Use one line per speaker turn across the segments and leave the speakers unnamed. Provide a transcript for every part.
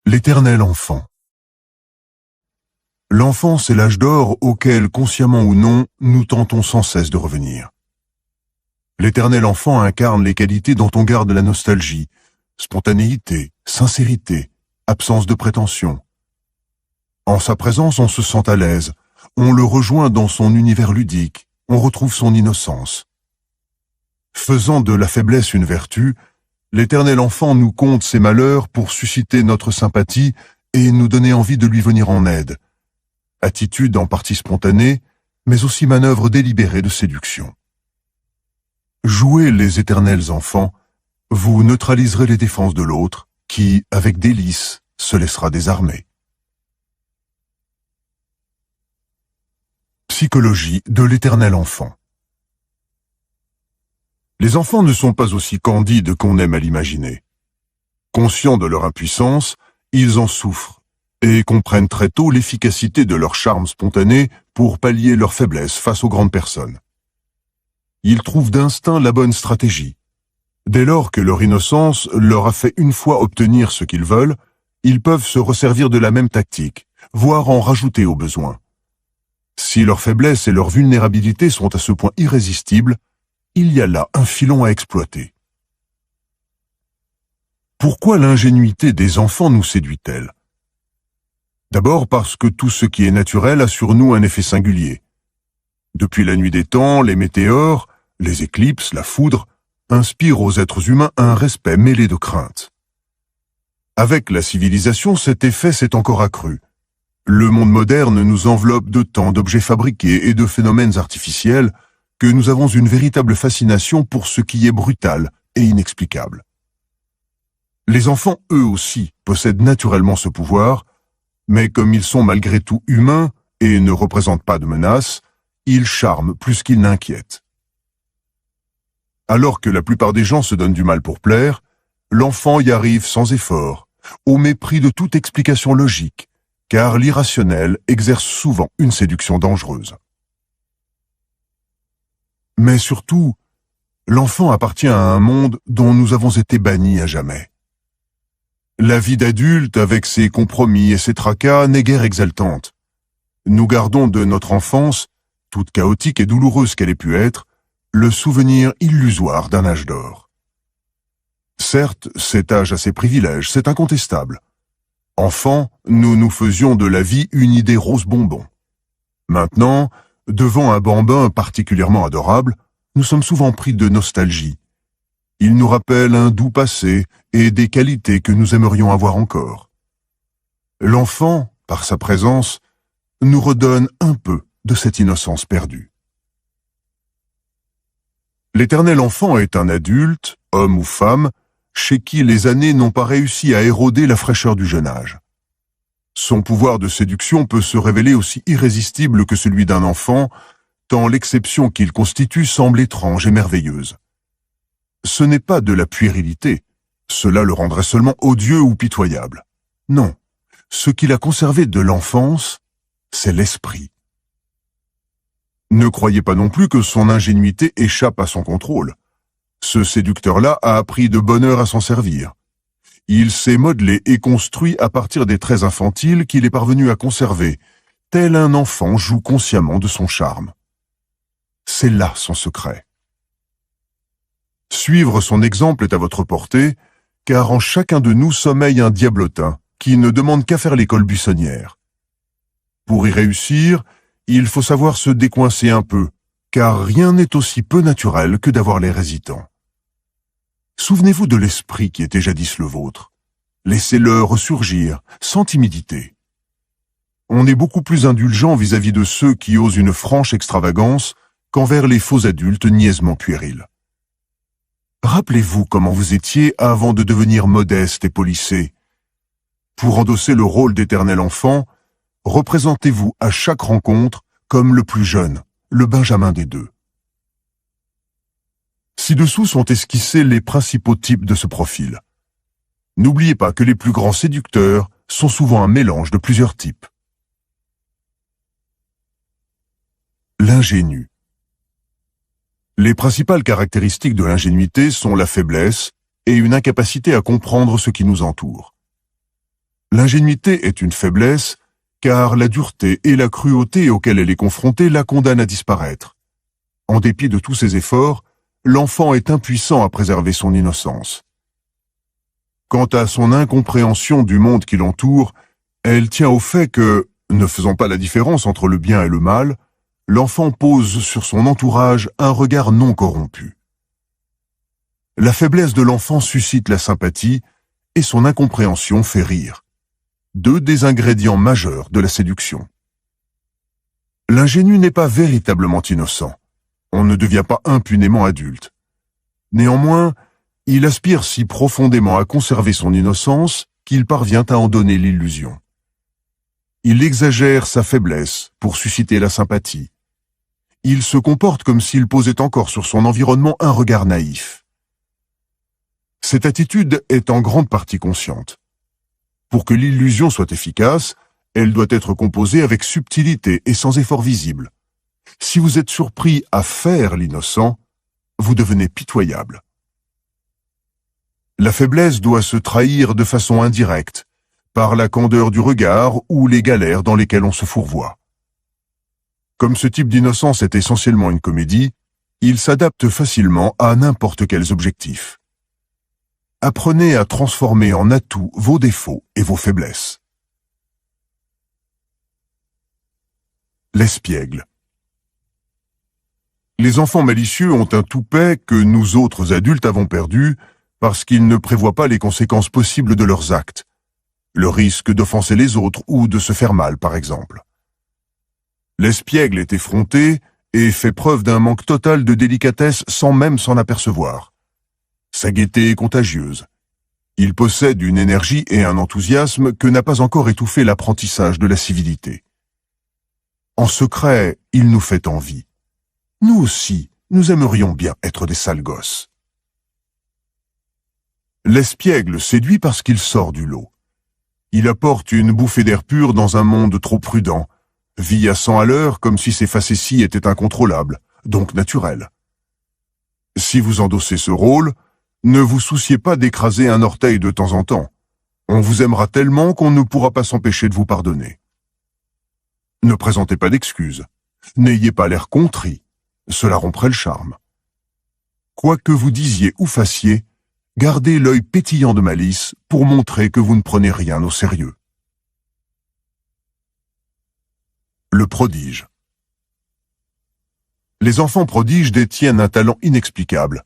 L'éternel enfant. L'enfance est l'âge d'or auquel, consciemment ou non, nous tentons sans cesse de revenir. L'éternel enfant incarne les qualités dont on garde la nostalgie, spontanéité, sincérité, absence de prétention. En sa présence, on se sent à l'aise, on le rejoint dans son univers ludique, on retrouve son innocence. Faisant de la faiblesse une vertu, l'éternel enfant nous conte ses malheurs pour susciter notre sympathie et nous donner envie de lui venir en aide. Attitude en partie spontanée, mais aussi manœuvre délibérée de séduction. Jouez les éternels enfants, vous neutraliserez les défenses de l'autre, qui, avec délice, se laissera désarmer. Psychologie de l'éternel enfant. Les enfants ne sont pas aussi candides qu'on aime à l'imaginer. Conscients de leur impuissance, ils en souffrent et comprennent très tôt l'efficacité de leur charme spontané pour pallier leur faiblesse face aux grandes personnes. Ils trouvent d'instinct la bonne stratégie. Dès lors que leur innocence leur a fait une fois obtenir ce qu'ils veulent, ils peuvent se resservir de la même tactique, voire en rajouter au besoin. Si leur faiblesse et leur vulnérabilité sont à ce point irrésistibles, il y a là un filon à exploiter. Pourquoi l'ingénuité des enfants nous séduit-elle? D'abord parce que tout ce qui est naturel a sur nous un effet singulier. Depuis la nuit des temps, les météores, les éclipses, la foudre, inspirent aux êtres humains un respect mêlé de crainte. Avec la civilisation, cet effet s'est encore accru. Le monde moderne nous enveloppe de tant d'objets fabriqués et de phénomènes artificiels que nous avons une véritable fascination pour ce qui est brutal et inexplicable. Les enfants, eux aussi, possèdent naturellement ce pouvoir, mais comme ils sont malgré tout humains et ne représentent pas de menace, ils charment plus qu'ils n'inquiètent. Alors que la plupart des gens se donnent du mal pour plaire, l'enfant y arrive sans effort, au mépris de toute explication logique, car l'irrationnel exerce souvent une séduction dangereuse. Mais surtout, l'enfant appartient à un monde dont nous avons été bannis à jamais. La vie d'adulte, avec ses compromis et ses tracas, n'est guère exaltante. Nous gardons de notre enfance, toute chaotique et douloureuse qu'elle ait pu être, le souvenir illusoire d'un âge d'or. Certes, cet âge a ses privilèges, c'est incontestable. Enfant, nous nous faisions de la vie une idée rose bonbon. Maintenant, devant un bambin particulièrement adorable, nous sommes souvent pris de nostalgie. Il nous rappelle un doux passé et des qualités que nous aimerions avoir encore. L'enfant, par sa présence, nous redonne un peu de cette innocence perdue. L'éternel enfant est un adulte, homme ou femme, chez qui les années n'ont pas réussi à éroder la fraîcheur du jeune âge. Son pouvoir de séduction peut se révéler aussi irrésistible que celui d'un enfant, tant l'exception qu'il constitue semble étrange et merveilleuse. Ce n'est pas de la puérilité, cela le rendrait seulement odieux ou pitoyable. Non, ce qu'il a conservé de l'enfance, c'est l'esprit. Ne croyez pas non plus que son ingénuité échappe à son contrôle. Ce séducteur-là a appris de bonne heure à s'en servir. Il s'est modelé et construit à partir des traits infantiles qu'il est parvenu à conserver, tel un enfant joue consciemment de son charme. C'est là son secret. Suivre son exemple est à votre portée, car en chacun de nous sommeille un diablotin qui ne demande qu'à faire l'école buissonnière. Pour y réussir, il faut savoir se décoincer un peu, car rien n'est aussi peu naturel que d'avoir l'air hésitant. Souvenez-vous de l'esprit qui était jadis le vôtre. Laissez-le ressurgir, sans timidité. On est beaucoup plus indulgent vis-à-vis de ceux qui osent une franche extravagance qu'envers les faux adultes niaisement puérils. Rappelez-vous comment vous étiez avant de devenir modeste et polissé. Pour endosser le rôle d'éternel enfant, représentez-vous à chaque rencontre comme le plus jeune, le Benjamin des deux. Ci-dessous sont esquissés les principaux types de ce profil. N'oubliez pas que les plus grands séducteurs sont souvent un mélange de plusieurs types. L'ingénu. Les principales caractéristiques de l'ingénuité sont la faiblesse et une incapacité à comprendre ce qui nous entoure. L'ingénuité est une faiblesse, car la dureté et la cruauté auxquelles elle est confrontée la condamnent à disparaître. En dépit de tous ses efforts, l'enfant est impuissant à préserver son innocence. Quant à son incompréhension du monde qui l'entoure, elle tient au fait que, ne faisant pas la différence entre le bien et le mal, l'enfant pose sur son entourage un regard non corrompu. La faiblesse de l'enfant suscite la sympathie et son incompréhension fait rire. Deux des ingrédients majeurs de la séduction. L'ingénu n'est pas véritablement innocent. On ne devient pas impunément adulte. Néanmoins, il aspire si profondément à conserver son innocence qu'il parvient à en donner l'illusion. Il exagère sa faiblesse pour susciter la sympathie. Il se comporte comme s'il posait encore sur son environnement un regard naïf. Cette attitude est en grande partie consciente. Pour que l'illusion soit efficace, elle doit être composée avec subtilité et sans effort visible. Si vous êtes surpris à faire l'innocent, vous devenez pitoyable. La faiblesse doit se trahir de façon indirecte, par la candeur du regard ou les galères dans lesquelles on se fourvoie. Comme ce type d'innocence est essentiellement une comédie, il s'adapte facilement à n'importe quels objectifs. Apprenez à transformer en atout vos défauts et vos faiblesses. L'espiègle. Les enfants malicieux ont un toupet que nous autres adultes avons perdu parce qu'ils ne prévoient pas les conséquences possibles de leurs actes, le risque d'offenser les autres ou de se faire mal, par exemple. L'espiègle est effronté et fait preuve d'un manque total de délicatesse sans même s'en apercevoir. Sa gaieté est contagieuse. Il possède une énergie et un enthousiasme que n'a pas encore étouffé l'apprentissage de la civilité. En secret, il nous fait envie. Nous aussi, nous aimerions bien être des sales gosses. L'espiègle séduit parce qu'il sort du lot. Il apporte une bouffée d'air pur dans un monde trop prudent, vit à 100 à l'heure comme si ses facéties étaient incontrôlables, donc naturelles. Si vous endossez ce rôle, ne vous souciez pas d'écraser un orteil de temps en temps. On vous aimera tellement qu'on ne pourra pas s'empêcher de vous pardonner. Ne présentez pas d'excuses. N'ayez pas l'air contrit. Cela romprait le charme. Quoi que vous disiez ou fassiez, gardez l'œil pétillant de malice pour montrer que vous ne prenez rien au sérieux. Le prodige. Les enfants prodiges détiennent un talent inexplicable,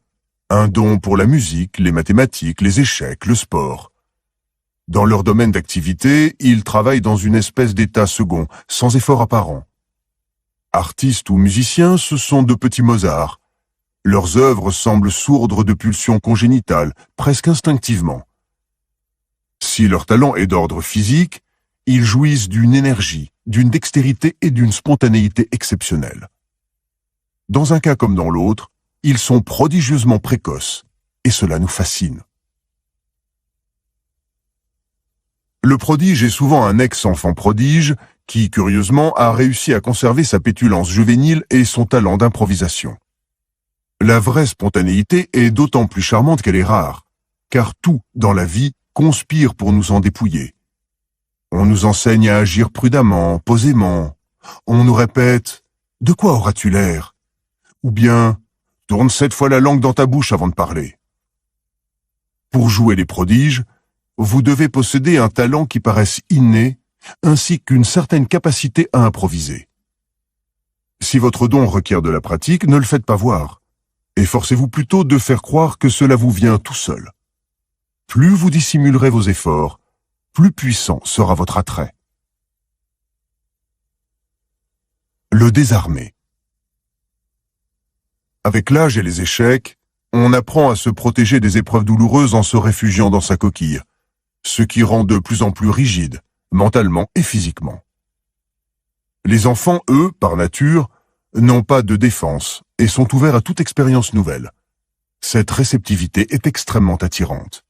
un don pour la musique, les mathématiques, les échecs, le sport. Dans leur domaine d'activité, ils travaillent dans une espèce d'état second, sans effort apparent. Artistes ou musiciens, ce sont de petits Mozart. Leurs œuvres semblent sourdre de pulsions congénitales, presque instinctivement. Si leur talent est d'ordre physique, ils jouissent d'une énergie, d'une dextérité et d'une spontanéité exceptionnelles. Dans un cas comme dans l'autre, ils sont prodigieusement précoces, et cela nous fascine. Le prodige est souvent un ex-enfant prodige qui, curieusement, a réussi à conserver sa pétulance juvénile et son talent d'improvisation. La vraie spontanéité est d'autant plus charmante qu'elle est rare, car tout, dans la vie, conspire pour nous en dépouiller. On nous enseigne à agir prudemment, posément. On nous répète « De quoi auras-tu l'air ?» ou bien « Tourne 7 fois la langue dans ta bouche avant de parler. » Pour jouer les prodiges, vous devez posséder un talent qui paraisse inné, ainsi qu'une certaine capacité à improviser. Si votre don requiert de la pratique, ne le faites pas voir. Efforcez-vous plutôt de faire croire que cela vous vient tout seul. Plus vous dissimulerez vos efforts, plus puissant sera votre attrait. Le désarmé. Avec l'âge et les échecs, on apprend à se protéger des épreuves douloureuses en se réfugiant dans sa coquille, ce qui rend de plus en plus rigide, mentalement et physiquement. Les enfants, eux, par nature, n'ont pas de défense et sont ouverts à toute expérience nouvelle. Cette réceptivité est extrêmement attirante.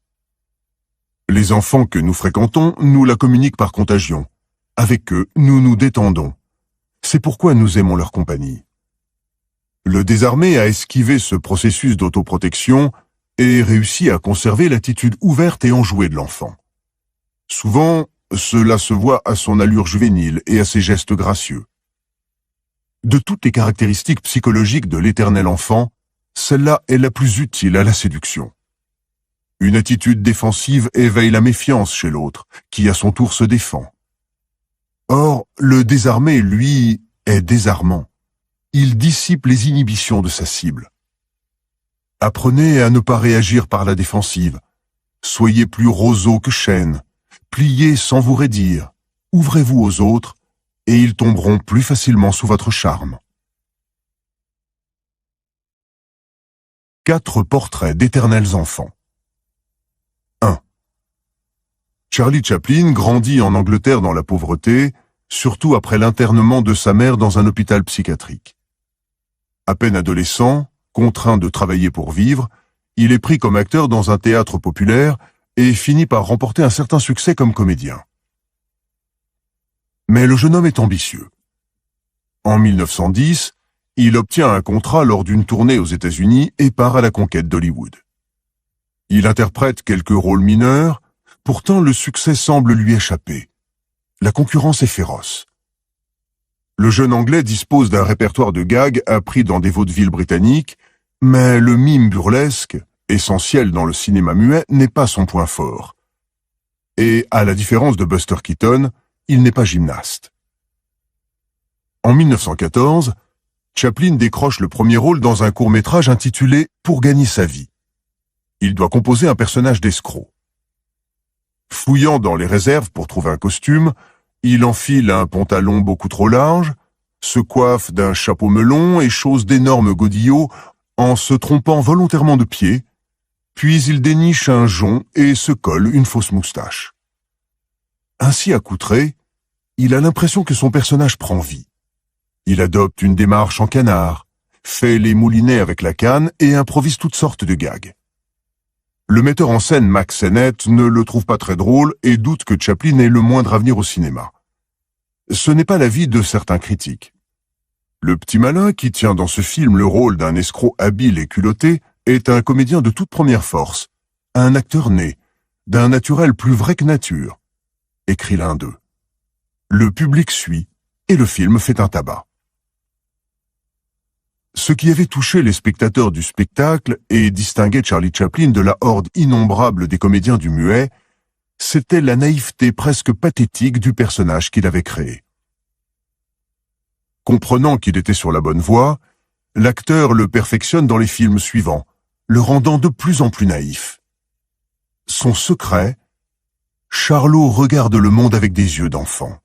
Les enfants que nous fréquentons nous la communiquent par contagion. Avec eux, nous nous détendons. C'est pourquoi nous aimons leur compagnie. Le désarmé a esquivé ce processus d'autoprotection et réussi à conserver l'attitude ouverte et enjouée de l'enfant. Souvent, cela se voit à son allure juvénile et à ses gestes gracieux. De toutes les caractéristiques psychologiques de l'éternel enfant, celle-là est la plus utile à la séduction. Une attitude défensive éveille la méfiance chez l'autre, qui à son tour se défend. Or, le désarmé, lui, est désarmant. Il dissipe les inhibitions de sa cible. Apprenez à ne pas réagir par la défensive. Soyez plus roseau que chêne. Pliez sans vous raidir. Ouvrez-vous aux autres, et ils tomberont plus facilement sous votre charme. 4 portraits d'éternels enfants. 1. Charlie Chaplin grandit en Angleterre dans la pauvreté, surtout après l'internement de sa mère dans un hôpital psychiatrique. À peine adolescent, contraint de travailler pour vivre, il est pris comme acteur dans un théâtre populaire et finit par remporter un certain succès comme comédien. Mais le jeune homme est ambitieux. En 1910, il obtient un contrat lors d'une tournée aux États-Unis et part à la conquête d'Hollywood. Il interprète quelques rôles mineurs, pourtant le succès semble lui échapper. La concurrence est féroce. Le jeune Anglais dispose d'un répertoire de gags appris dans des vaudevilles britanniques, mais le mime burlesque, essentiel dans le cinéma muet, n'est pas son point fort. Et, à la différence de Buster Keaton, il n'est pas gymnaste. En 1914, Chaplin décroche le premier rôle dans un court-métrage intitulé « Pour gagner sa vie ». Il doit composer un personnage d'escroc. Fouillant dans les réserves pour trouver un costume, il enfile un pantalon beaucoup trop large, se coiffe d'un chapeau melon et chausse d'énormes godillots en se trompant volontairement de pied, puis il déniche un jonc et se colle une fausse moustache. Ainsi accoutré, il a l'impression que son personnage prend vie. Il adopte une démarche en canard, fait les moulinets avec la canne et improvise toutes sortes de gags. Le metteur en scène Mack Sennett ne le trouve pas très drôle et doute que Chaplin ait le moindre avenir au cinéma. Ce n'est pas l'avis de certains critiques. Le petit malin qui tient dans ce film le rôle d'un escroc habile et culotté est un comédien de toute première force, un acteur né, d'un naturel plus vrai que nature, écrit l'un d'eux. Le public suit et le film fait un tabac. Ce qui avait touché les spectateurs du spectacle et distinguait Charlie Chaplin de la horde innombrable des comédiens du muet, c'était la naïveté presque pathétique du personnage qu'il avait créé. Comprenant qu'il était sur la bonne voie, l'acteur le perfectionne dans les films suivants, le rendant de plus en plus naïf. Son secret, Charlot regarde le monde avec des yeux d'enfant.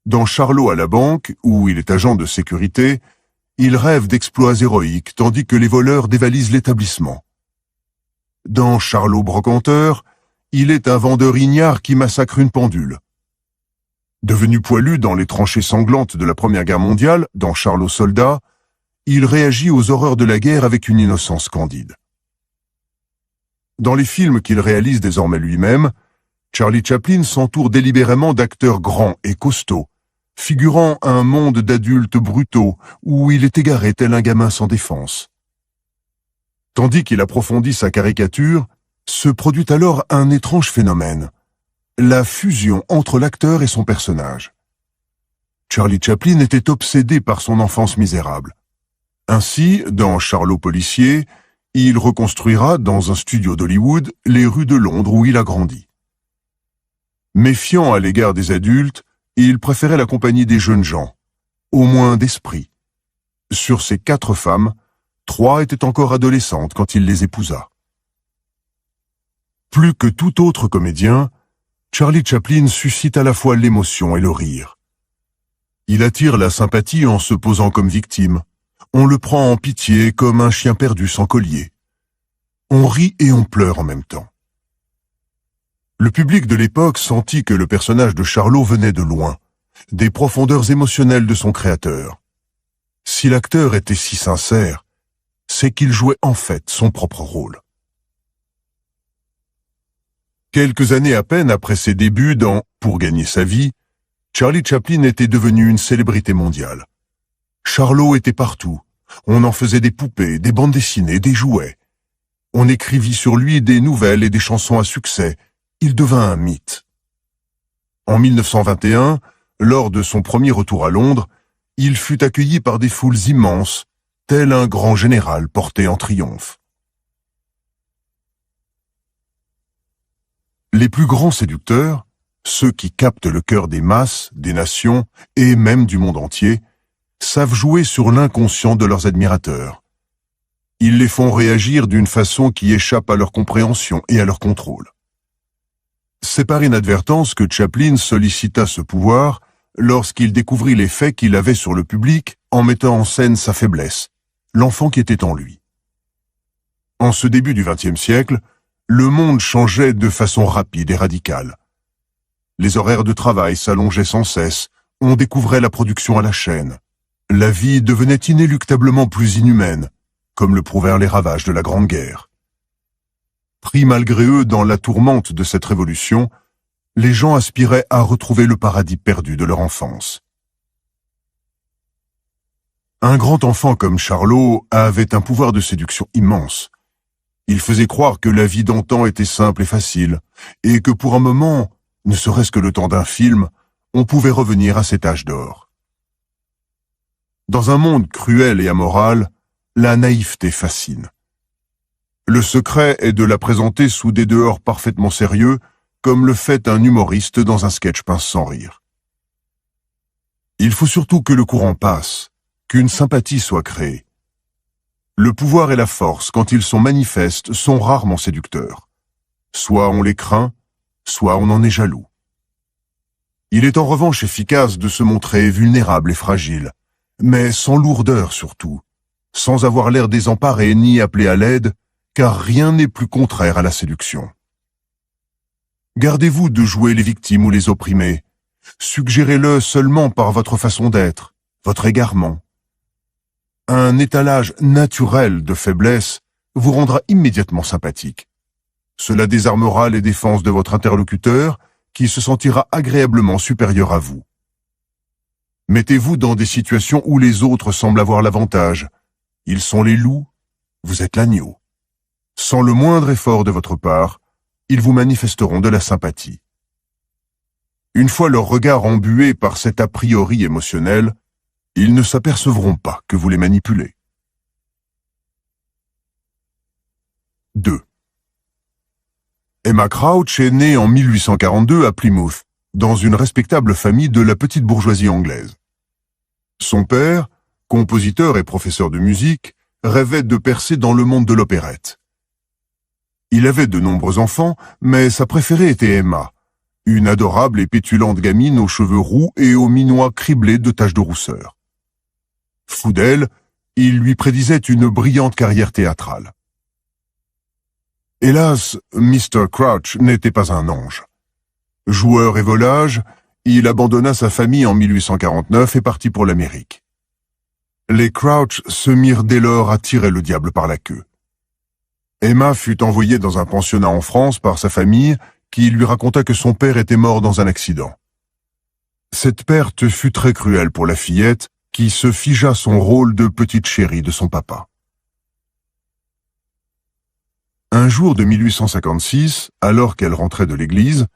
Dans Charlot à la banque, où il est agent de sécurité, il rêve d'exploits héroïques tandis que les voleurs dévalisent l'établissement. Dans Charlot brocanteur, il est un vendeur ignare qui massacre une pendule. Devenu poilu dans les tranchées sanglantes de la Première Guerre mondiale, dans Charlot soldat, il réagit aux horreurs de la guerre avec une innocence candide. Dans les films qu'il réalise désormais lui-même, Charlie Chaplin s'entoure délibérément d'acteurs grands et costauds, figurant un monde d'adultes brutaux où il est égaré tel un gamin sans défense. Tandis qu'il approfondit sa caricature, se produit alors un étrange phénomène, la fusion entre l'acteur et son personnage. Charlie Chaplin était obsédé par son enfance misérable. Ainsi, dans Charlot policier, il reconstruira dans un studio d'Hollywood les rues de Londres où il a grandi. Méfiant à l'égard des adultes, il préférait la compagnie des jeunes gens, au moins d'esprit. Sur ses 4 femmes, 3 étaient encore adolescentes quand il les épousa. Plus que tout autre comédien, Charlie Chaplin suscite à la fois l'émotion et le rire. Il attire la sympathie en se posant comme victime. On le prend en pitié comme un chien perdu sans collier. On rit et on pleure en même temps. Le public de l'époque sentit que le personnage de Charlot venait de loin, des profondeurs émotionnelles de son créateur. Si l'acteur était si sincère, c'est qu'il jouait en fait son propre rôle. Quelques années à peine après ses débuts dans « Pour gagner sa vie », Charlie Chaplin était devenu une célébrité mondiale. Charlot était partout. On en faisait des poupées, des bandes dessinées, des jouets. On écrivit sur lui des nouvelles et des chansons à succès. Il devint un mythe. En 1921, lors de son premier retour à Londres, il fut accueilli par des foules immenses, tel un grand général porté en triomphe. Les plus grands séducteurs, ceux qui captent le cœur des masses, des nations et même du monde entier, savent jouer sur l'inconscient de leurs admirateurs. Ils les font réagir d'une façon qui échappe à leur compréhension et à leur contrôle. C'est par inadvertance que Chaplin sollicita ce pouvoir lorsqu'il découvrit l'effet qu'il avait sur le public en mettant en scène sa faiblesse, l'enfant qui était en lui. En ce début du XXe siècle, le monde changeait de façon rapide et radicale. Les horaires de travail s'allongeaient sans cesse, on découvrait la production à la chaîne. La vie devenait inéluctablement plus inhumaine, comme le prouvèrent les ravages de la Grande Guerre. Pris malgré eux dans la tourmente de cette révolution, les gens aspiraient à retrouver le paradis perdu de leur enfance. Un grand enfant comme Charlot avait un pouvoir de séduction immense. Il faisait croire que la vie d'antan était simple et facile, et que pour un moment, ne serait-ce que le temps d'un film, on pouvait revenir à cet âge d'or. Dans un monde cruel et amoral, la naïveté fascine. Le secret est de la présenter sous des dehors parfaitement sérieux, comme le fait un humoriste dans un sketch pince sans rire. Il faut surtout que le courant passe, qu'une sympathie soit créée. Le pouvoir et la force, quand ils sont manifestes, sont rarement séducteurs. Soit on les craint, soit on en est jaloux. Il est en revanche efficace de se montrer vulnérable et fragile, mais sans lourdeur surtout, sans avoir l'air désemparé ni appelé à l'aide, car rien n'est plus contraire à la séduction. Gardez-vous de jouer les victimes ou les opprimés. Suggérez-le seulement par votre façon d'être, votre égarement. Un étalage naturel de faiblesse vous rendra immédiatement sympathique. Cela désarmera les défenses de votre interlocuteur, qui se sentira agréablement supérieur à vous. Mettez-vous dans des situations où les autres semblent avoir l'avantage. Ils sont les loups, vous êtes l'agneau. Sans le moindre effort de votre part, ils vous manifesteront de la sympathie. Une fois leur regard embué par cet a priori émotionnel, ils ne s'apercevront pas que vous les manipulez. 2. Emma Crouch est née en 1842 à Plymouth, dans une respectable famille de la petite bourgeoisie anglaise. Son père, compositeur et professeur de musique, rêvait de percer dans le monde de l'opérette. Il avait de nombreux enfants, mais sa préférée était Emma, une adorable et pétulante gamine aux cheveux roux et aux minois criblés de taches de rousseur. Fou d'elle, il lui prédisait une brillante carrière théâtrale. Hélas, Mr. Crouch n'était pas un ange. Joueur et volage, il abandonna sa famille en 1849 et partit pour l'Amérique. Les Crouch se mirent dès lors à tirer le diable par la queue. Emma fut envoyée dans un pensionnat en France par sa famille qui lui raconta que son père était mort dans un accident. Cette perte fut très cruelle pour la fillette qui se figea son rôle de petite chérie de son papa. Un jour de 1856, alors qu'elle rentrait de l'église,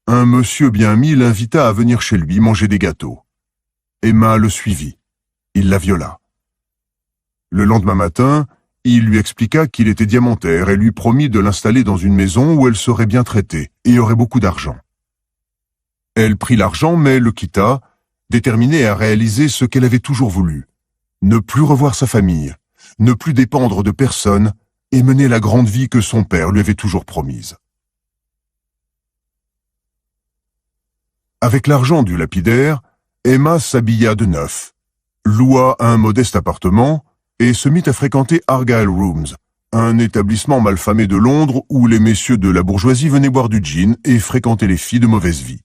un monsieur bien mis l'invita à venir chez lui manger des gâteaux. Emma le suivit. Il la viola. Le lendemain matin, il lui expliqua qu'il était diamantaire et lui promit de l'installer dans une maison où elle serait bien traitée et aurait beaucoup d'argent. Elle prit l'argent mais le quitta, déterminée à réaliser ce qu'elle avait toujours voulu, ne plus revoir sa famille, ne plus dépendre de personne et mener la grande vie que son père lui avait toujours promise. Avec l'argent du lapidaire, Emma s'habilla de neuf, loua un modeste appartement et se mit à fréquenter Argyle Rooms, un établissement malfamé de Londres où les messieurs de la bourgeoisie venaient boire du gin et fréquenter les filles de mauvaise vie.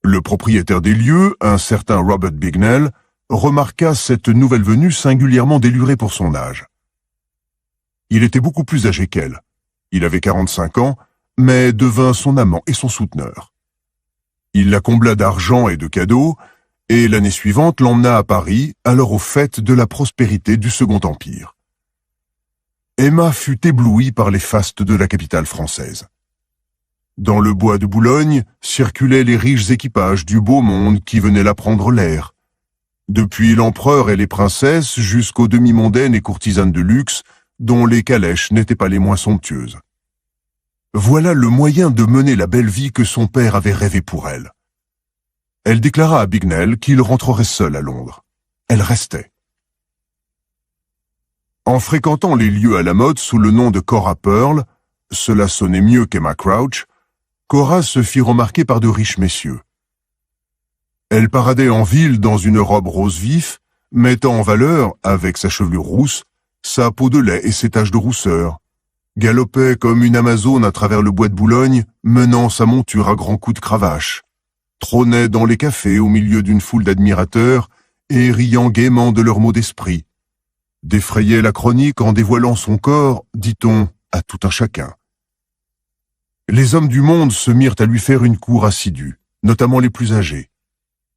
Le propriétaire des lieux, un certain Robert Bignell, remarqua cette nouvelle venue singulièrement délurée pour son âge. Il était beaucoup plus âgé qu'elle. Il avait 45 ans, mais devint son amant et son souteneur. Il la combla d'argent et de cadeaux, et l'année suivante l'emmena à Paris, alors aux fêtes de la prospérité du Second Empire. Emma fut éblouie par les fastes de la capitale française. Dans le bois de Boulogne circulaient les riches équipages du beau monde qui venaient là prendre l'air. Depuis l'empereur et les princesses jusqu'aux demi-mondaines et courtisanes de luxe, dont les calèches n'étaient pas les moins somptueuses. Voilà le moyen de mener la belle vie que son père avait rêvé pour elle. Elle déclara à Bignell qu'il rentrerait seul à Londres. Elle restait. En fréquentant les lieux à la mode sous le nom de Cora Pearl, cela sonnait mieux qu'Emma Crouch, Cora se fit remarquer par de riches messieurs. Elle paradait en ville dans une robe rose vif, mettant en valeur, avec sa chevelure rousse, sa peau de lait et ses taches de rousseur, galopait comme une amazone à travers le bois de Boulogne, menant sa monture à grands coups de cravache, trônait dans les cafés au milieu d'une foule d'admirateurs et riant gaiement de leurs mots d'esprit, défrayait la chronique en dévoilant son corps, dit-on, à tout un chacun. Les hommes du monde se mirent à lui faire une cour assidue, notamment les plus âgés.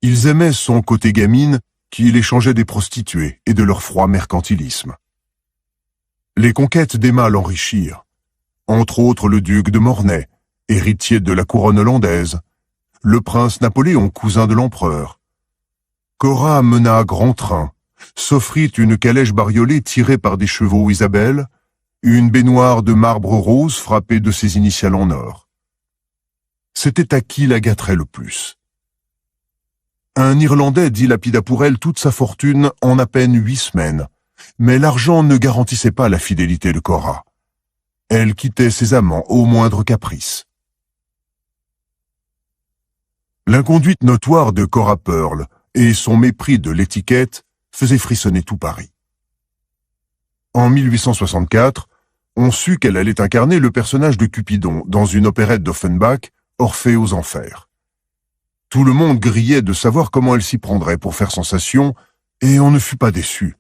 Ils aimaient son côté gamine qui l'échangeait des prostituées et de leur froid mercantilisme. Les conquêtes d'Emma l'enrichirent, entre autres le duc de Mornay, héritier de la couronne hollandaise, le prince Napoléon, cousin de l'empereur. Cora mena à grand train, s'offrit une calèche bariolée tirée par des chevaux Isabelle, une baignoire de marbre rose frappée de ses initiales en or. C'était à qui la gâterait le plus. Un Irlandais dilapida pour elle toute sa fortune en à peine 8 semaines, mais l'argent ne garantissait pas la fidélité de Cora. Elle quittait ses amants au moindre caprice. L'inconduite notoire de Cora Pearl et son mépris de l'étiquette faisaient frissonner tout Paris. En 1864, on sut qu'elle allait incarner le personnage de Cupidon dans une opérette d'Offenbach, Orphée aux Enfers. Tout le monde grillait de savoir comment elle s'y prendrait pour faire sensation, et on ne fut pas déçu.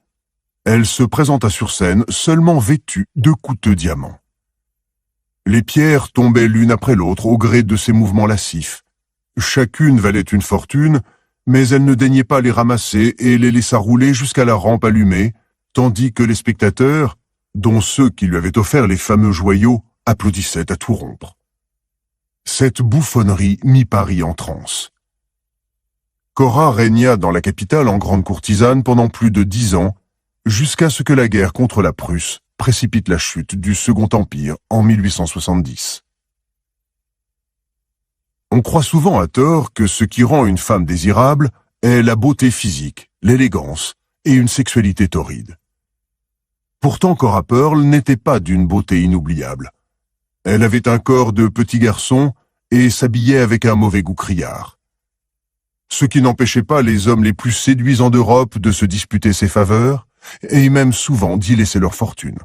Elle se présenta sur scène seulement vêtue de coûteux diamants. Les pierres tombaient l'une après l'autre au gré de ses mouvements lascifs. Chacune valait une fortune, mais elle ne daignait pas les ramasser et les laissa rouler jusqu'à la rampe allumée, tandis que les spectateurs, dont ceux qui lui avaient offert les fameux joyaux, applaudissaient à tout rompre. Cette bouffonnerie mit Paris en transe. Cora régna dans la capitale en grande courtisane pendant plus de 10 ans, jusqu'à ce que la guerre contre la Prusse précipite la chute du Second Empire en 1870. On croit souvent à tort que ce qui rend une femme désirable est la beauté physique, l'élégance et une sexualité torride. Pourtant, Cora Pearl n'était pas d'une beauté inoubliable. Elle avait un corps de petit garçon et s'habillait avec un mauvais goût criard. Ce qui n'empêchait pas les hommes les plus séduisants d'Europe de se disputer ses faveurs, et même souvent d'y laisser leur fortune.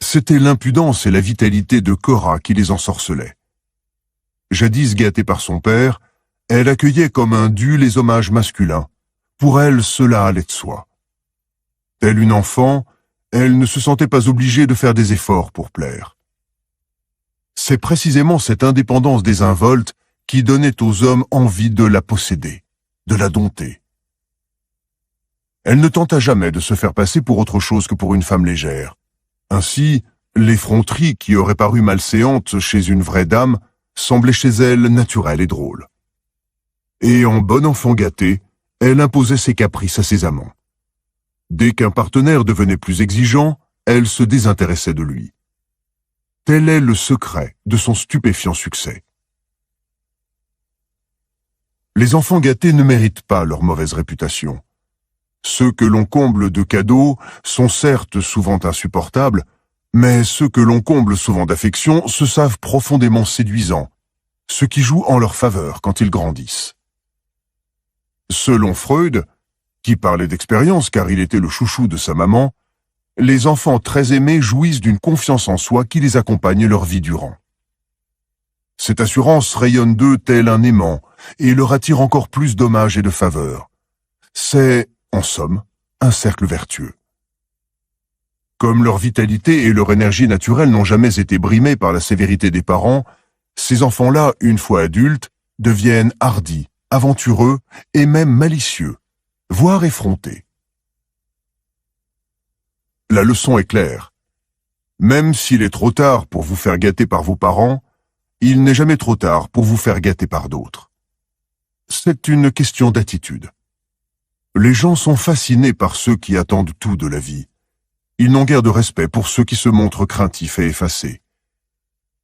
C'était l'impudence et la vitalité de Cora qui les ensorcelaient. Jadis gâtée par son père, elle accueillait comme un dû les hommages masculins. Pour elle, cela allait de soi. Telle une enfant, elle ne se sentait pas obligée de faire des efforts pour plaire. C'est précisément cette indépendance désinvolte qui donnait aux hommes envie de la posséder, de la dompter. Elle ne tenta jamais de se faire passer pour autre chose que pour une femme légère. Ainsi, l'effronterie qui aurait paru malséante chez une vraie dame semblait chez elle naturelle et drôle. Et en bonne enfant gâtée, elle imposait ses caprices à ses amants. Dès qu'un partenaire devenait plus exigeant, elle se désintéressait de lui. Tel est le secret de son stupéfiant succès. Les enfants gâtés ne méritent pas leur mauvaise réputation. Ceux que l'on comble de cadeaux sont certes souvent insupportables, mais ceux que l'on comble souvent d'affection se savent profondément séduisants, ce qui joue en leur faveur quand ils grandissent. Selon Freud, qui parlait d'expérience car il était le chouchou de sa maman, les enfants très aimés jouissent d'une confiance en soi qui les accompagne leur vie durant. Cette assurance rayonne d'eux tel un aimant et leur attire encore plus d'hommages et de faveurs. C'est, en somme, un cercle vertueux. Comme leur vitalité et leur énergie naturelle n'ont jamais été brimées par la sévérité des parents, ces enfants-là, une fois adultes, deviennent hardis, aventureux et même malicieux, voire effrontés. La leçon est claire. Même s'il est trop tard pour vous faire gâter par vos parents, il n'est jamais trop tard pour vous faire gâter par d'autres. C'est une question d'attitude. Les gens sont fascinés par ceux qui attendent tout de la vie. Ils n'ont guère de respect pour ceux qui se montrent craintifs et effacés.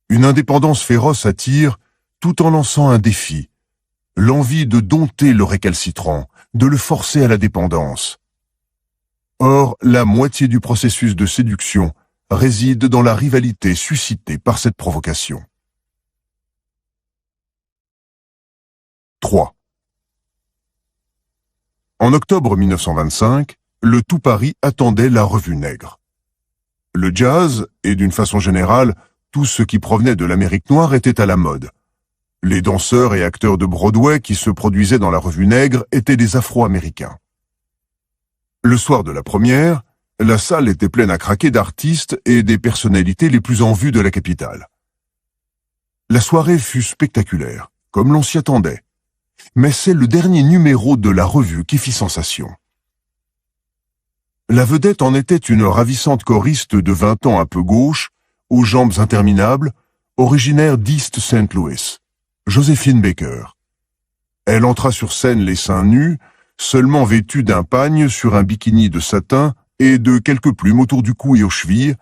Une indépendance féroce attire, tout en lançant un défi, l'envie de dompter le récalcitrant, de le forcer à la dépendance. Or, la moitié du processus de séduction réside dans la rivalité suscitée par cette provocation. 3. En octobre 1925, le tout Paris attendait la Revue Nègre. Le jazz, et d'une façon générale, tout ce qui provenait de l'Amérique noire était à la mode. Les danseurs et acteurs de Broadway qui se produisaient dans la Revue Nègre étaient des Afro-Américains. Le soir de la première, la salle était pleine à craquer d'artistes et des personnalités les plus en vue de la capitale. La soirée fut spectaculaire, comme l'on s'y attendait. Mais c'est le dernier numéro de la revue qui fit sensation. La vedette en était une ravissante choriste de 20 ans un peu gauche, aux jambes interminables, originaire d'East St. Louis, Joséphine Baker. Elle entra sur scène les seins nus, seulement vêtue d'un pagne sur un bikini de satin et de quelques plumes autour du cou et aux chevilles,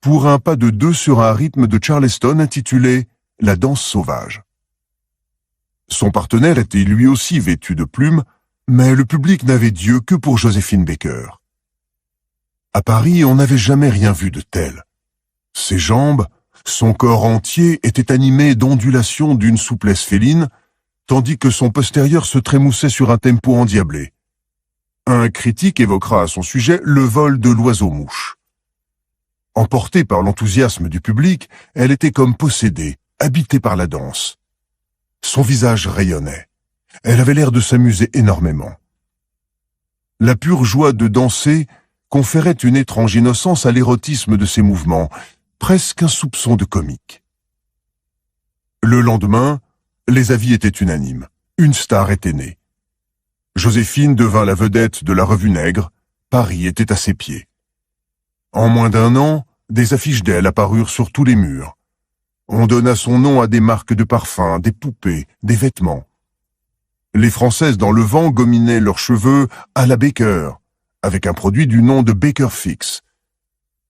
pour un pas de deux sur un rythme de Charleston intitulé « La danse sauvage ». Son partenaire était lui aussi vêtu de plumes, mais le public n'avait d'yeux que pour Joséphine Baker. À Paris, on n'avait jamais rien vu de tel. Ses jambes, son corps entier étaient animés d'ondulations d'une souplesse féline, tandis que son postérieur se trémoussait sur un tempo endiablé. Un critique évoquera à son sujet le vol de l'oiseau-mouche. Emportée par l'enthousiasme du public, elle était comme possédée, habitée par la danse. Son visage rayonnait. Elle avait l'air de s'amuser énormément. La pure joie de danser conférait une étrange innocence à l'érotisme de ses mouvements, presque un soupçon de comique. Le lendemain, les avis étaient unanimes. Une star était née. Joséphine devint la vedette de la Revue Nègre. Paris était à ses pieds. En moins d'un an, des affiches d'elle apparurent sur tous les murs. On donna son nom à des marques de parfums, des poupées, des vêtements. Les Françaises dans le vent gominaient leurs cheveux à la Baker, avec un produit du nom de Baker Fix.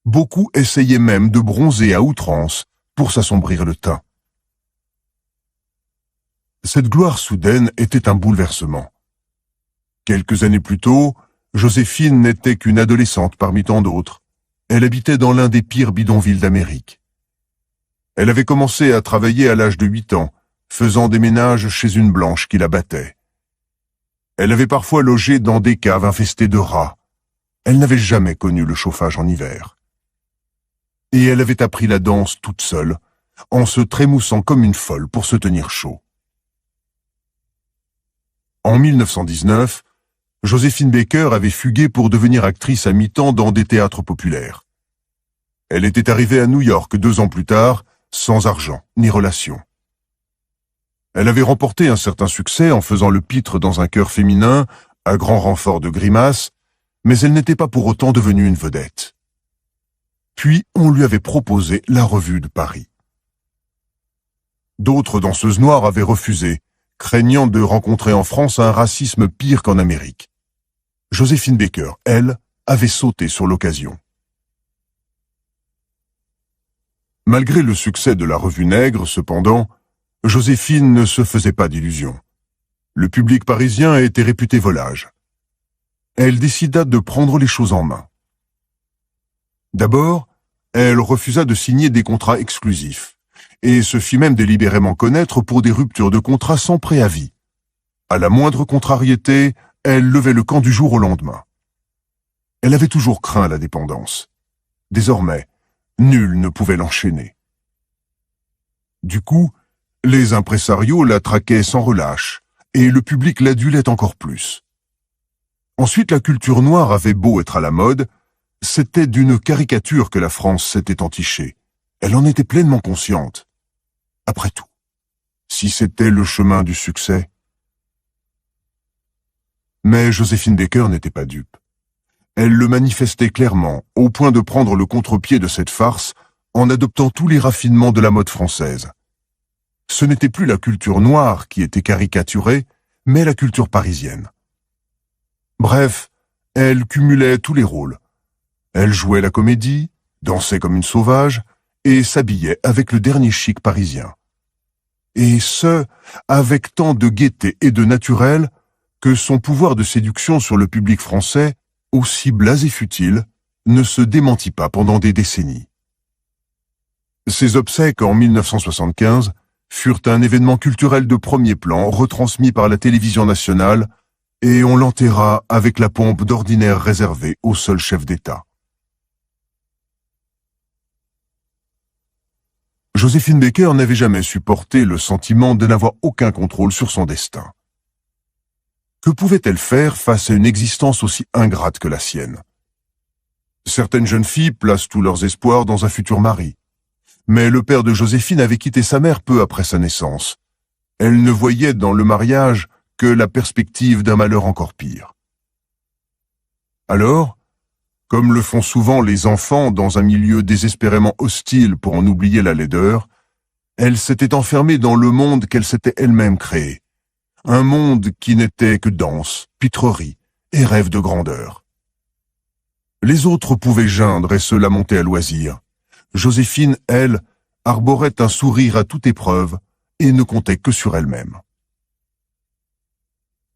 Beaucoup essayaient même de bronzer à outrance pour s'assombrir le teint. Cette gloire soudaine était un bouleversement. Quelques années plus tôt, Joséphine n'était qu'une adolescente parmi tant d'autres. Elle habitait dans l'un des pires bidonvilles d'Amérique. Elle avait commencé à travailler à l'âge de 8 ans, faisant des ménages chez une blanche qui la battait. Elle avait parfois logé dans des caves infestées de rats. Elle n'avait jamais connu le chauffage en hiver. Et elle avait appris la danse toute seule, en se trémoussant comme une folle pour se tenir chaud. En 1919, Joséphine Baker avait fugué pour devenir actrice à mi-temps dans des théâtres populaires. Elle était arrivée à New York 2 ans plus tard, sans argent ni relations. Elle avait remporté un certain succès en faisant le pitre dans un chœur féminin, à grand renfort de grimaces, mais elle n'était pas pour autant devenue une vedette. Puis on lui avait proposé la Revue de Paris. D'autres danseuses noires avaient refusé, craignant de rencontrer en France un racisme pire qu'en Amérique. Joséphine Baker, elle, avait sauté sur l'occasion. Malgré le succès de la Revue Nègre, cependant, Joséphine ne se faisait pas d'illusions. Le public parisien était réputé volage. Elle décida de prendre les choses en main. D'abord, elle refusa de signer des contrats exclusifs, et se fit même délibérément connaître pour des ruptures de contrat sans préavis. À la moindre contrariété, elle levait le camp du jour au lendemain. Elle avait toujours craint la dépendance. Désormais, nul ne pouvait l'enchaîner. Du coup, les impresarios la traquaient sans relâche, et le public l'adulait encore plus. Ensuite, la culture noire avait beau être à la mode, c'était d'une caricature que la France s'était entichée. Elle en était pleinement consciente. Après tout, si c'était le chemin du succès. Mais Joséphine Baker n'était pas dupe. Elle le manifestait clairement, au point de prendre le contre-pied de cette farce en adoptant tous les raffinements de la mode française. ce n'était plus la culture noire qui était caricaturée, mais la culture parisienne. Bref, elle cumulait tous les rôles. Elle jouait la comédie, dansait comme une sauvage et s'habillait avec le dernier chic parisien. Et ce, avec tant de gaieté et de naturel que son pouvoir de séduction sur le public français, aussi blasé fut-il, ne se démentit pas pendant des décennies. Ses obsèques en 1975 furent un événement culturel de premier plan retransmis par la télévision nationale et on l'enterra avec la pompe d'ordinaire réservée au seul chef d'État. Joséphine Baker n'avait jamais supporté le sentiment de n'avoir aucun contrôle sur son destin. Que pouvait-elle faire face à une existence aussi ingrate que la sienne? Certaines jeunes filles placent tous leurs espoirs dans un futur mari. Mais le père de Joséphine avait quitté sa mère peu après sa naissance. Elle ne voyait dans le mariage que la perspective d'un malheur encore pire. Alors, comme le font souvent les enfants dans un milieu désespérément hostile pour en oublier la laideur, elle s'était enfermée dans le monde qu'elle s'était elle-même créé. Un monde qui n'était que danse, pitrerie et rêve de grandeur. Les autres pouvaient geindre et se lamenter à loisir. Joséphine, elle, arborait un sourire à toute épreuve et ne comptait que sur elle-même.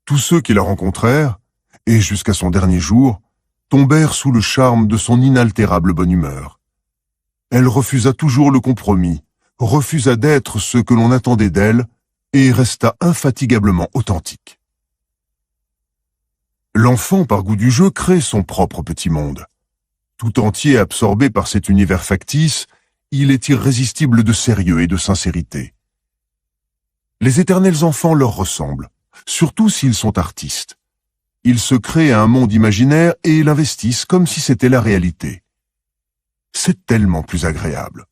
Tous ceux qui la rencontrèrent, et jusqu'à son dernier jour, tombèrent sous le charme de son inaltérable bonne humeur. Elle refusa toujours le compromis, refusa d'être ce que l'on attendait d'elle et resta infatigablement authentique. L'enfant, par goût du jeu, crée son propre petit monde. Tout entier absorbé par cet univers factice, il est irrésistible de sérieux et de sincérité. Les éternels enfants leur ressemblent, surtout s'ils sont artistes. Ils se créent un monde imaginaire et l'investissent comme si c'était la réalité. C'est tellement plus agréable.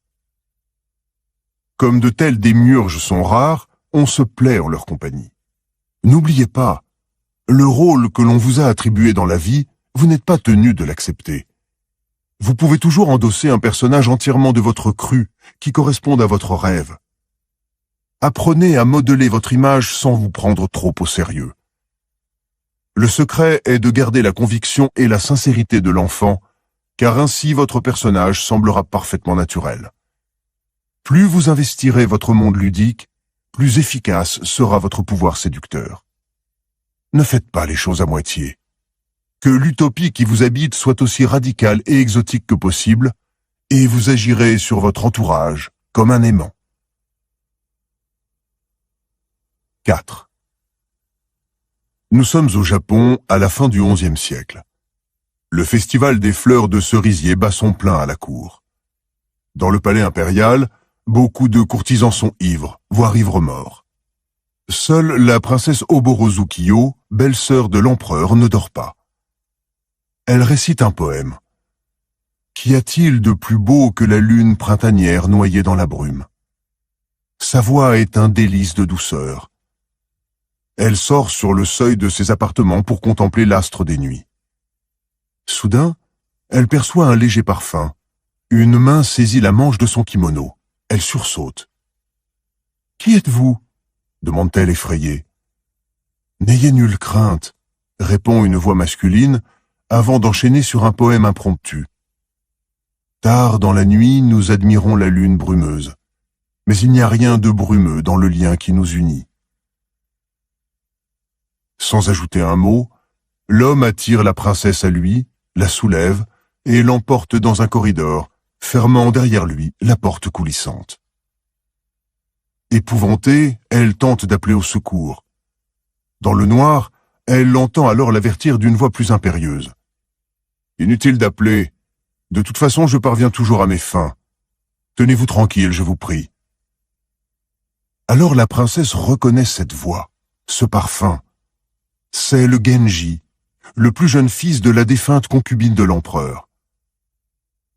Comme de tels démiurges sont rares, on se plaît en leur compagnie. N'oubliez pas, le rôle que l'on vous a attribué dans la vie, vous n'êtes pas tenu de l'accepter. Vous pouvez toujours endosser un personnage entièrement de votre cru, qui corresponde à votre rêve. Apprenez à modeler votre image sans vous prendre trop au sérieux. Le secret est de garder la conviction et la sincérité de l'enfant, car ainsi votre personnage semblera parfaitement naturel. Plus vous investirez votre monde ludique, plus efficace sera votre pouvoir séducteur. Ne faites pas les choses à moitié. Que l'utopie qui vous habite soit aussi radicale et exotique que possible, et vous agirez sur votre entourage comme un aimant. 4. Nous sommes au Japon à la fin du XIe siècle. Le festival des fleurs de cerisier bat son plein à la cour. Dans le palais impérial, beaucoup de courtisans sont ivres, voire ivres-morts. Seule la princesse Oborozukiyo, belle-sœur de l'empereur, ne dort pas. Elle récite un poème. Qu'y a-t-il de plus beau que la lune printanière noyée dans la brume? Sa voix est un délice de douceur. Elle sort sur le seuil de ses appartements pour contempler l'astre des nuits. Soudain, elle perçoit un léger parfum. Une main saisit la manche de son kimono. Elle sursaute. « Qui êtes-vous » demande-t-elle effrayée. « N'ayez nulle crainte » répond une voix masculine avant d'enchaîner sur un poème impromptu. Tard dans la nuit, nous admirons la lune brumeuse. Mais il n'y a rien de brumeux dans le lien qui nous unit. Sans ajouter un mot, l'homme attire la princesse à lui, la soulève et l'emporte dans un corridor, fermant derrière lui la porte coulissante. Épouvantée, elle tente d'appeler au secours. Dans le noir, elle l'entend alors l'avertir d'une voix plus impérieuse. « Inutile d'appeler. De toute façon, je parviens toujours à mes fins. Tenez-vous tranquille, je vous prie. » Alors la princesse reconnaît cette voix, ce parfum. C'est le Genji, le plus jeune fils de la défunte concubine de l'empereur.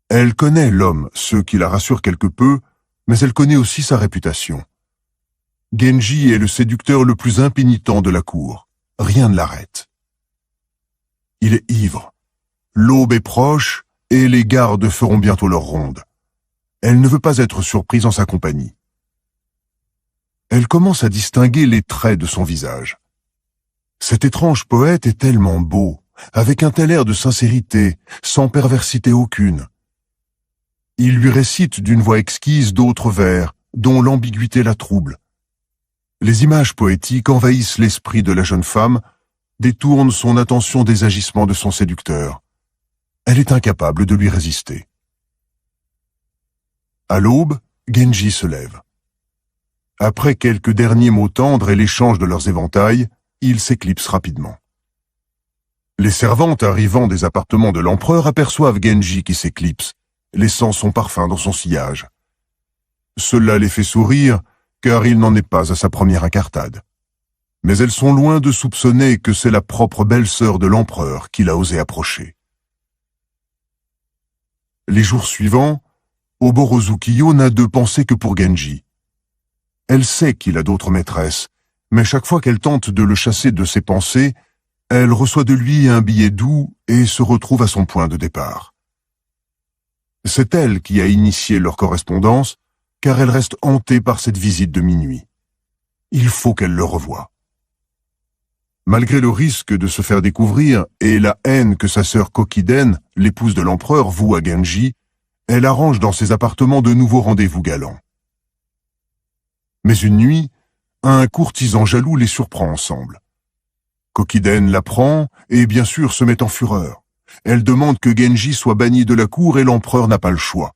Elle connaît l'homme, ce qui la rassure quelque peu, mais elle connaît aussi sa réputation. Genji est le séducteur le plus impénitent de la cour. Rien ne l'arrête. Il est ivre. L'aube est proche et les gardes feront bientôt leur ronde. Elle ne veut pas être surprise en sa compagnie. elle commence à distinguer les traits de son visage. Cet étrange poète est tellement beau, avec un tel air de sincérité, sans perversité aucune. Il lui récite d'une voix exquise d'autres vers, dont l'ambiguïté la trouble. Les images poétiques envahissent l'esprit de la jeune femme, détournent son attention des agissements de son séducteur. Elle est incapable de lui résister. À l'aube, Genji se lève. Après quelques derniers mots tendres et l'échange de leurs éventails, ils s'éclipsent rapidement. Les servantes arrivant des appartements de l'empereur aperçoivent Genji qui s'éclipse, laissant son parfum dans son sillage. Cela les fait sourire, car il n'en est pas à sa première incartade. Mais elles sont loin de soupçonner que c'est la propre belle-sœur de l'empereur qu'il a osé approcher. Les jours suivants, Oborozukiyo n'a de pensée que pour Genji. Elle sait qu'il a d'autres maîtresses, mais chaque fois qu'elle tente de le chasser de ses pensées, elle reçoit de lui un billet doux et se retrouve à son point de départ. C'est elle qui a initié leur correspondance, car elle reste hantée par cette visite de minuit. Il faut qu'elle le revoie. Malgré le risque de se faire découvrir et la haine que sa sœur Kokiden, l'épouse de l'empereur, voue à Genji, elle arrange dans ses appartements de nouveaux rendez-vous galants. Mais une nuit, un courtisan jaloux les surprend ensemble. Kokiden l'apprend et bien sûr se met en fureur. Elle demande que Genji soit banni de la cour et l'empereur n'a pas le choix.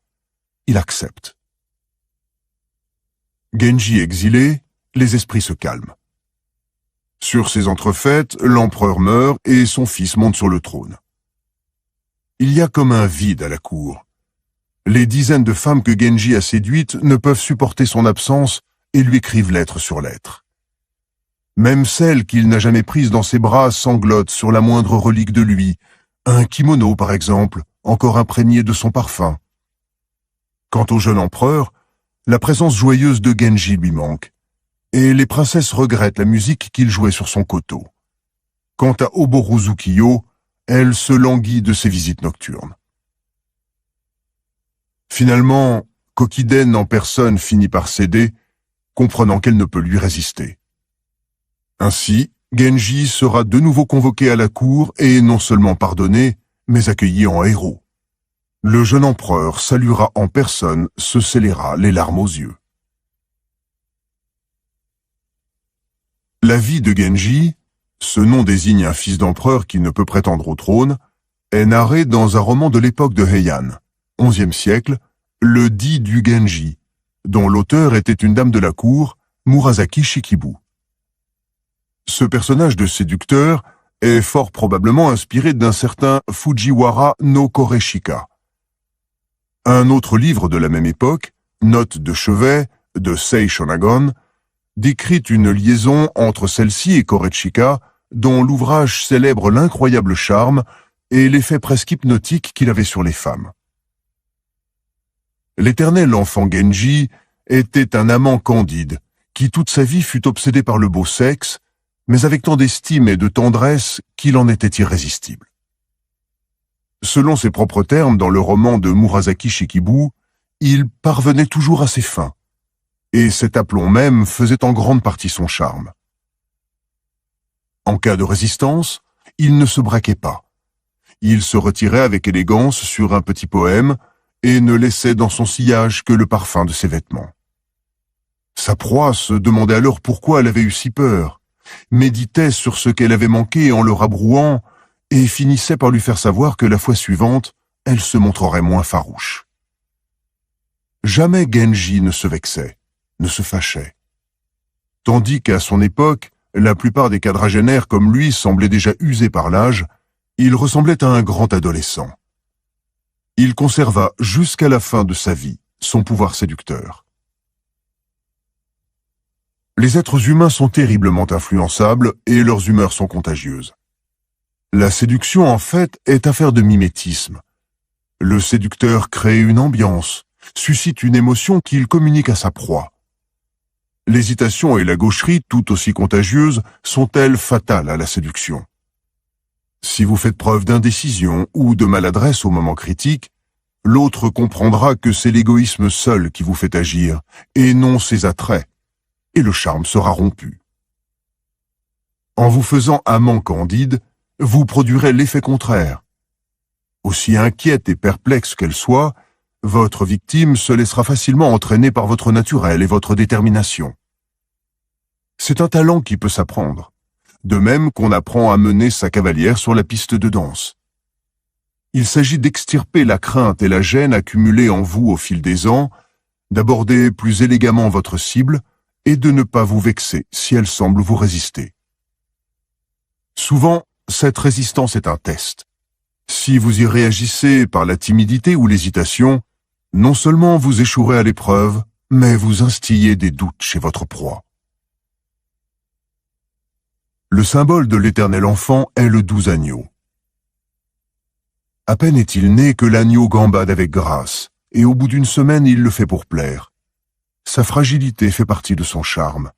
Il accepte. Genji exilé, les esprits se calment. Sur ces entrefaites, l'empereur meurt et son fils monte sur le trône. Il y a comme un vide à la cour. Les dizaines de femmes que Genji a séduites ne peuvent supporter son absence et lui écrivent lettre sur lettre. Même celle qu'il n'a jamais prise dans ses bras sanglote sur la moindre relique de lui, un kimono par exemple, encore imprégné de son parfum. Quant au jeune empereur, la présence joyeuse de Genji lui manque, et les princesses regrettent la musique qu'il jouait sur son koto. Quant à Oborozukiyo, elle se languit de ses visites nocturnes. Finalement, Kokiden en personne finit par céder, comprenant qu'elle ne peut lui résister. Ainsi, Genji sera de nouveau convoqué à la cour et non seulement pardonné, mais accueilli en héros. Le jeune empereur saluera en personne, se scellera les larmes aux yeux. La vie de Genji, ce nom désigne un fils d'empereur qui ne peut prétendre au trône, est narrée dans un roman de l'époque de Heian, XIe siècle, le dit du Genji, dont l'auteur était une dame de la cour, Murasaki Shikibu. Ce personnage de séducteur est fort probablement inspiré d'un certain Fujiwara no Koreshika. Un autre livre de la même époque, Notes de chevet, de Sei Shonagon, décrit une liaison entre celle-ci et Koreshika, dont l'ouvrage célèbre l'incroyable charme et l'effet presque hypnotique qu'il avait sur les femmes. L'éternel enfant Genji était un amant candide, qui toute sa vie fut obsédé par le beau sexe, mais avec tant d'estime et de tendresse qu'il en était irrésistible. Selon ses propres termes dans le roman de Murasaki Shikibu, il parvenait toujours à ses fins, et cet aplomb même faisait en grande partie son charme. En cas de résistance, il ne se braquait pas. Il se retirait avec élégance sur un petit poème et ne laissait dans son sillage que le parfum de ses vêtements. Sa proie se demandait alors pourquoi elle avait eu si peur, méditait sur ce qu'elle avait manqué en le rabrouant et finissait par lui faire savoir que la fois suivante, elle se montrerait moins farouche. Jamais Genji ne se vexait, ne se fâchait. Tandis qu'à son époque, la plupart des quadragénaires comme lui semblaient déjà usés par l'âge, il ressemblait à un grand adolescent. Il conserva jusqu'à la fin de sa vie son pouvoir séducteur. Les êtres humains sont terriblement influençables et leurs humeurs sont contagieuses. La séduction, en fait, est affaire de mimétisme. Le séducteur crée une ambiance, suscite une émotion qu'il communique à sa proie. L'hésitation et la gaucherie, tout aussi contagieuses, sont-elles fatales à la séduction. Si vous faites preuve d'indécision ou de maladresse au moment critique, l'autre comprendra que c'est l'égoïsme seul qui vous fait agir, et non ses attraits. et le charme sera rompu. En vous faisant amant candide, vous produirez l'effet contraire. Aussi inquiète et perplexe qu'elle soit, votre victime se laissera facilement entraîner par votre naturel et votre détermination. C'est un talent qui peut s'apprendre, de même qu'on apprend à mener sa cavalière sur la piste de danse. Il s'agit d'extirper la crainte et la gêne accumulées en vous au fil des ans, d'aborder plus élégamment votre cible et de ne pas vous vexer si elle semble vous résister. Souvent, cette résistance est un test. Si vous y réagissez par la timidité ou l'hésitation, non seulement vous échouerez à l'épreuve, mais vous instillez des doutes chez votre proie. Le symbole de l'Éternel enfant est le doux agneau. À peine est-il né que l'agneau gambade avec grâce, et au bout d'une semaine il le fait pour plaire. Sa fragilité fait partie de son charme.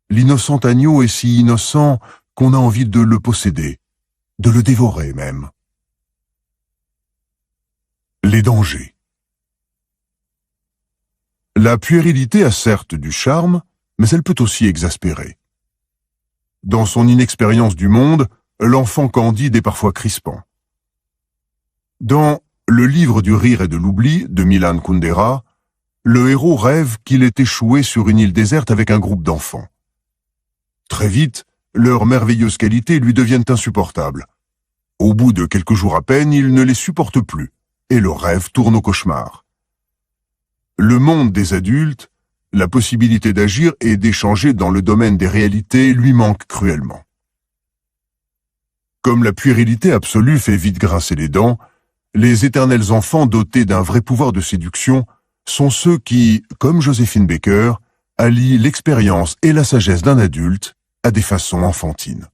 L'innocent agneau est si innocent qu'on a envie de le posséder, de le dévorer même. Les dangers. La puérilité a certes du charme, mais elle peut aussi exaspérer. Dans son inexpérience du monde, l'enfant candide est parfois crispant. Dans Le livre du rire et de l'oubli de Milan Kundera, le héros rêve qu'il est échoué sur une île déserte avec un groupe d'enfants. Très vite, leurs merveilleuses qualités lui deviennent insupportables. Au bout de quelques jours à peine, il ne les supporte plus, et le rêve tourne au cauchemar. Le monde des adultes, la possibilité d'agir et d'échanger dans le domaine des réalités lui manque cruellement. Comme la puérilité absolue fait vite grincer les dents, les éternels enfants dotés d'un vrai pouvoir de séduction sont ceux qui, comme Joséphine Baker, allient l'expérience et la sagesse d'un adulte à des façons enfantines.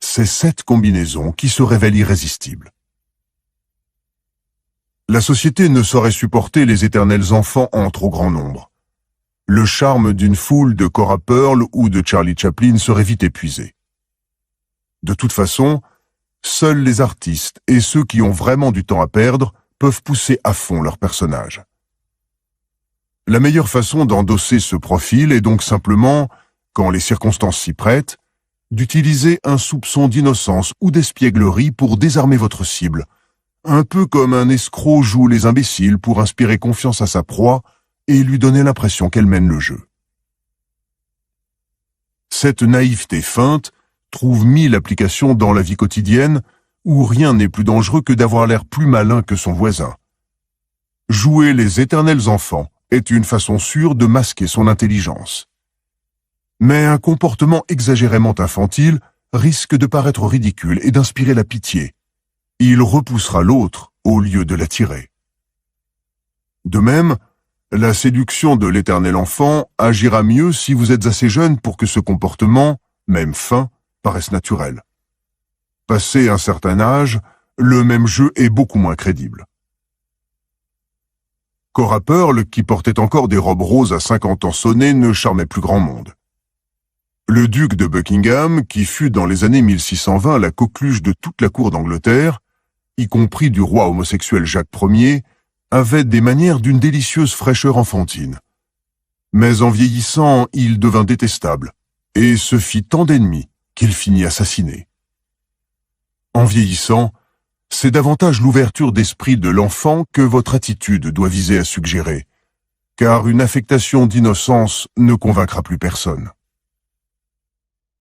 C'est cette combinaison qui se révèle irrésistible. La société ne saurait supporter les éternels enfants en trop grand nombre. Le charme d'une foule de Cora Pearl ou de Charlie Chaplin serait vite épuisé. De toute façon, seuls les artistes et ceux qui ont vraiment du temps à perdre peuvent pousser à fond leur personnage. La meilleure façon d'endosser ce profil est donc simplement, quand les circonstances s'y prêtent, d'utiliser un soupçon d'innocence ou d'espièglerie pour désarmer votre cible, un peu comme un escroc joue les imbéciles pour inspirer confiance à sa proie et lui donner l'impression qu'elle mène le jeu. Cette naïveté feinte trouve mille applications dans la vie quotidienne où rien n'est plus dangereux que d'avoir l'air plus malin que son voisin. Jouer les éternels enfants est une façon sûre de masquer son intelligence. Mais un comportement exagérément infantile risque de paraître ridicule et d'inspirer la pitié. Il repoussera l'autre au lieu de l'attirer. De même, la séduction de l'éternel enfant agira mieux si vous êtes assez jeune pour que ce comportement, même fin, paraisse naturel. Passé un certain âge, le même jeu est beaucoup moins crédible. Cora Pearl, qui portait encore des robes roses à 50 ans sonnés, ne charmait plus grand monde. Le duc de Buckingham, qui fut dans les années 1620 la coqueluche de toute la cour d'Angleterre, y compris du roi homosexuel Jacques Ier, avait des manières d'une délicieuse fraîcheur enfantine. Mais en vieillissant, il devint détestable, et se fit tant d'ennemis qu'il finit assassiné. En vieillissant, c'est davantage l'ouverture d'esprit de l'enfant que votre attitude doit viser à suggérer, car une affectation d'innocence ne convaincra plus personne.